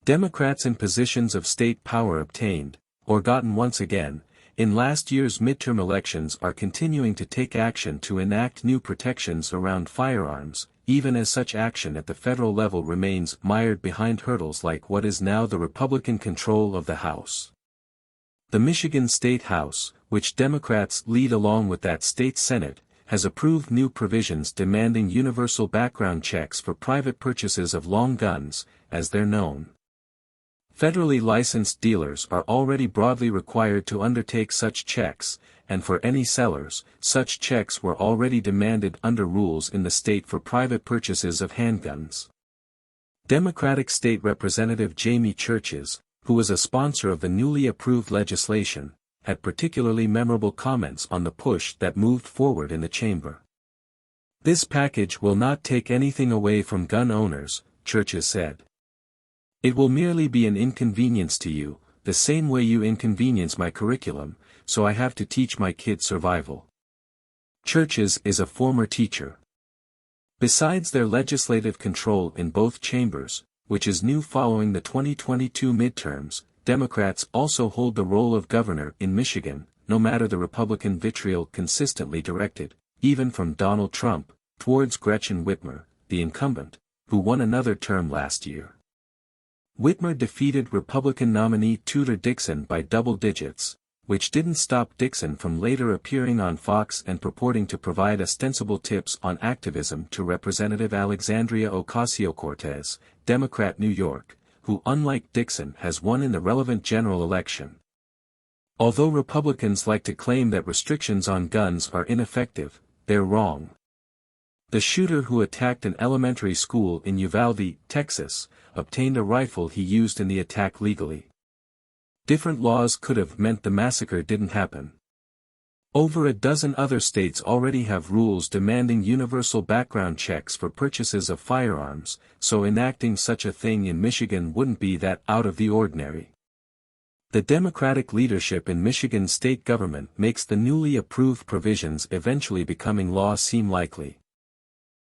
Democrats in positions of state power obtained, or gotten once again, in last year's midterm elections are continuing to take action to enact new protections around firearms, even as such action at the federal level remains mired behind hurdles like what is now the Republican control of the House. The Michigan State House, which Democrats lead along with that state Senate, has approved new provisions demanding universal background checks for private purchases of long guns, as they're known. Federally licensed dealers are already broadly required to undertake such checks, and for any sellers, such checks were already demanded under rules in the state for private purchases of handguns. Democratic State Representative Jamie Churches, who was a sponsor of the newly approved legislation, had particularly memorable comments on the push that moved forward in the chamber. "This package will not take anything away from gun owners," Churches said. "It will merely be an inconvenience to you, the same way you inconvenience my curriculum, so I have to teach my kids survival." Churches is a former teacher. Besides their legislative control in both chambers, which is new following the 2022 midterms, Democrats also hold the role of governor in Michigan, no matter the Republican vitriol consistently directed, even from Donald Trump, towards Gretchen Whitmer, the incumbent, who won another term last year. Whitmer defeated Republican nominee Tudor Dixon by double digits, which didn't stop Dixon from later appearing on Fox and purporting to provide ostensible tips on activism to Representative Alexandria Ocasio-Cortez, Democrat New York, who unlike Dixon has won in the relevant general election. Although Republicans like to claim that restrictions on guns are ineffective, they're wrong. The shooter who attacked an elementary school in Uvalde, Texas, obtained a rifle he used in the attack legally. Different laws could have meant the massacre didn't happen. Over a dozen other states already have rules demanding universal background checks for purchases of firearms, so enacting such a thing in Michigan wouldn't be that out of the ordinary. The Democratic leadership in Michigan state government makes the newly approved provisions eventually becoming law seem likely.